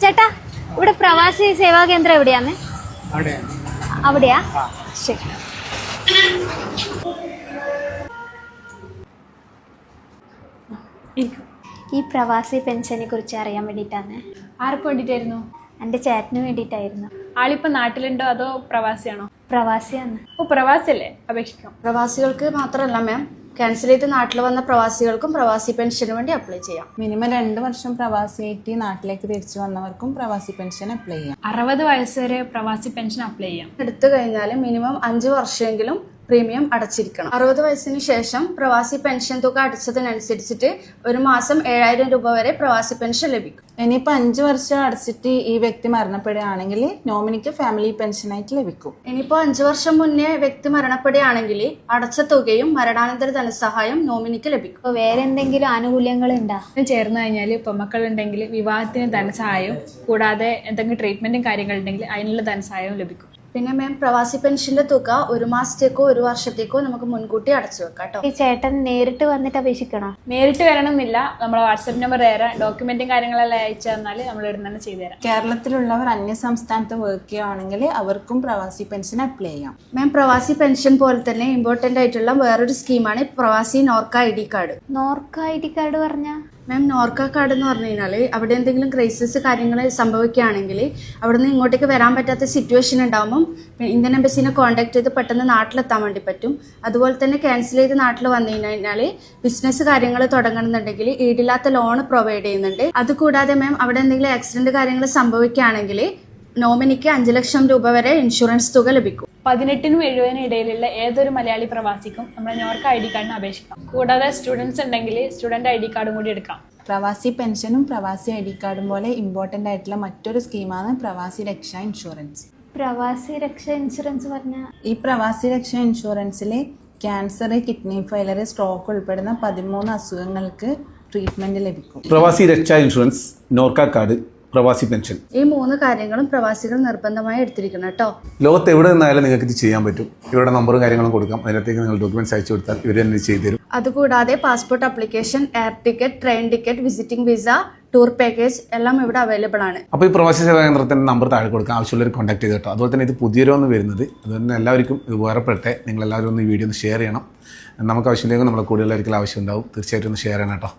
ചേട്ടാ ഇവിടെ പ്രവാസി സേവാ കേന്ദ്രം എവിടെയാന്ന്? അവിടെയാ? ശരി. ഈ പ്രവാസി പെൻഷനെ കുറിച്ച് അറിയാൻ വേണ്ടിയിട്ടാണ്. ആർക്ക് വേണ്ടിയിട്ടായിരുന്നു? എൻ്റെ ചേട്ടന് വേണ്ടിയിട്ടായിരുന്നു. ആളിപ്പോൾ നാട്ടിലുണ്ടോ അതോ പ്രവാസിയാണോ? പ്രവാസിയാണ്. ഓ, പ്രവാസിയല്ലേ, അപേക്ഷിക്കാം. പ്രവാസികൾക്ക് മാത്രമല്ല മാം, ക്യാൻസൽ ചെയ്ത് നാട്ടിൽ വന്ന പ്രവാസികൾക്കും പ്രവാസി പെൻഷന് വേണ്ടി അപ്ലൈ ചെയ്യാം. മിനിമം 2 വർഷം പ്രവാസിയായിട്ട് നാട്ടിലേക്ക് തിരിച്ചു വന്നവർക്കും പ്രവാസി പെൻഷൻ അപ്ലൈ ചെയ്യാം. 60 വയസ്സ് വരെ പ്രവാസി പെൻഷൻ അപ്ലൈ ചെയ്യാം. എടുത്തു കഴിഞ്ഞാൽ മിനിമം 5 വർഷമെങ്കിലും പ്രീമിയം അടച്ചിരിക്കണം. 60 വയസ്സിന് ശേഷം പ്രവാസി പെൻഷൻ തുക അടച്ചതിനനുസരിച്ചിട്ട് ഒരു മാസം 7000 രൂപ വരെ പ്രവാസി പെൻഷൻ ലഭിക്കും. ഇനിയിപ്പോൾ 5 വർഷം അടച്ചിട്ട് ഈ വ്യക്തി മരണപ്പെടുകയാണെങ്കിൽ നോമിനിക്ക് ഫാമിലി പെൻഷനായിട്ട് ലഭിക്കും. ഇനിയിപ്പോൾ 5 വർഷം മുന്നേ വ്യക്തി മരണപ്പെടുകയാണെങ്കിൽ അടച്ച തുകയും മരണാനന്തര ധനസഹായം നോമിനിക്ക് ലഭിക്കും. അപ്പോൾ വേറെ എന്തെങ്കിലും ആനുകൂല്യങ്ങൾ ഉണ്ടോ? ചേർന്ന് കഴിഞ്ഞാൽ പെൺമക്കളുണ്ടെങ്കിൽ വിവാഹത്തിന് ധനസഹായവും കൂടാതെ എന്തെങ്കിലും ട്രീറ്റ്മെന്റും കാര്യങ്ങളുണ്ടെങ്കിൽ അതിനുള്ള ധനസഹായവും ലഭിക്കും. പിന്നെ മാം, പ്രവാസി പെൻഷന്റെ തുക 1 മാസത്തേക്കോ 1 വർഷത്തേക്കോ നമുക്ക് മുൻകൂട്ടി അടച്ചു വെക്കാം കേട്ടോ. ഈ ചേട്ടൻ നേരിട്ട് വന്നിട്ട് അപേക്ഷിക്കണോ? നേരിട്ട് വരണമെന്നില്ല, നമ്മളെ വാട്സ്ആപ്പ് നമ്പർ തരാം. ഡോക്യുമെന്റും കാര്യങ്ങളെല്ലാം അയച്ചു തന്നാൽ നമ്മൾ ഇവിടെ തന്നെ ചെയ്തു തരാം. കേരളത്തിലുള്ളവർ അന്യ സംസ്ഥാനത്ത് വർക്ക് ചെയ്യുകയാണെങ്കിൽ അവർക്കും പ്രവാസി പെൻഷൻ അപ്ലൈ ചെയ്യാം. മാം, പ്രവാസി പെൻഷൻ പോലെ തന്നെ ഇമ്പോർട്ടൻ്റ് ആയിട്ടുള്ള വേറൊരു സ്കീമാണ് പ്രവാസി Norka ID card. Norka ID card പറഞ്ഞാൽ? മാം, നോർക്ക കാർഡ് എന്ന് പറഞ്ഞു കഴിഞ്ഞാൽ അവിടെ എന്തെങ്കിലും ക്രൈസിസ് കാര്യങ്ങൾ സംഭവിക്കുകയാണെങ്കിൽ അവിടെ നിന്ന് ഇങ്ങോട്ടേക്ക് വരാൻ പറ്റാത്ത സിറ്റുവേഷൻ ഉണ്ടാകുമ്പം ഇന്ത്യൻ എംബസിനെ കോൺടാക്ട് ചെയ്ത് പെട്ടെന്ന് നാട്ടിലെത്താൻ വേണ്ടി പറ്റും. അതുപോലെ തന്നെ ക്യാൻസൽ ചെയ്ത് നാട്ടിൽ വന്നു കഴിഞ്ഞാൽ ബിസിനസ് കാര്യങ്ങൾ തുടങ്ങണമെന്നുണ്ടെങ്കിൽ ഈടില്ലാത്ത ലോൺ പ്രൊവൈഡ് ചെയ്യുന്നുണ്ട്. അതുകൂടാതെ മാം, അവിടെ എന്തെങ്കിലും ആക്സിഡന്റ് കാര്യങ്ങൾ സംഭവിക്കുകയാണെങ്കിൽ നോമിനിക്ക് 5 ലക്ഷം രൂപ വരെ ഇൻഷുറൻസ് തുക ലഭിക്കും. 18-നും 70-നും ഇടയിലുള്ള ഏതൊരു മലയാളി പ്രവാസിക്കും നമ്മുടെ നോർക്ക ID കാർഡിന് അപേക്ഷിക്കാം. കൂടാതെ സ്റ്റുഡൻസ് ഉണ്ടെങ്കിൽ സ്റ്റുഡന്റ് ID കാർഡും കൂടി എടുക്കാം. പ്രവാസി പെൻഷനും പ്രവാസി ID കാർഡും പോലെ ഇമ്പോർട്ടൻ്റ് ആയിട്ടുള്ള മറ്റൊരു സ്കീമാണ് പ്രവാസി രക്ഷാ ഇൻഷുറൻസ്. പ്രവാസി രക്ഷാ ഇൻഷുറൻസ് പറഞ്ഞാൽ? ഈ പ്രവാസി രക്ഷാ ഇൻഷുറൻസിൽ ക്യാൻസർ, കിഡ്നി ഫെയിലർ, സ്ട്രോക്ക് ഉൾപ്പെടുന്ന 13 അസുഖങ്ങൾക്ക് ട്രീറ്റ്മെന്റ് ലഭിക്കും. പ്രവാസി രക്ഷാ ഇൻഷുറൻസ്, നോർക്ക കാർഡ്, പ്രവാസി പെൻഷൻ, ഈ 3 കാര്യങ്ങളും പ്രവാസികൾ നിർബന്ധമായി എടുത്തിരിക്കണം കേട്ടോ. ലോകത്ത് എവിടെ നിന്നായാലും നിങ്ങൾക്ക് ഇത് ചെയ്യാൻ പറ്റും. ഇവരുടെ നമ്പറും കാര്യങ്ങളും കൊടുക്കാം. അതിനകത്തേക്ക് നിങ്ങൾ ഡോക്യുമെന്റ്സ് അയച്ചു കൊടുത്താൽ ഇവർ തന്നെ ചെയ്തു തരും. അതുകൂടാതെ passport application, air ticket, train ticket, visiting visa, tour package എല്ലാം ഇവിടെ അവൈലബിൾ ആണ്. അപ്പോൾ ഈ പ്രവാസി സേവാ കേന്ദ്രത്തിൻ്റെ നമ്പർ താഴെ കൊടുക്കാം. ആവശ്യമുള്ളവർ കോൺടാക്ട് ചെയ്ത് കേട്ടോ. അതുപോലെ തന്നെ ഇത് പുതിയൊരോന്ന് വരുന്നത്, അതുകൊണ്ട് എല്ലാവർക്കും ഇത് ഉപകാരപ്പെടട്ടെ. നിങ്ങളെല്ലാവരും ഒന്ന് ഈ വീഡിയോ ഒന്ന് ഷെയർ ചെയ്യണം. നമുക്ക് ആവശ്യമില്ലെങ്കിൽ നമ്മളെ കൂടുതൽ ഒരിക്കലും ആവശ്യം ഉണ്ടാവും. തീർച്ചയായിട്ടും ഒന്ന് ഷെയർ ചെയ്യണം കേട്ടോ.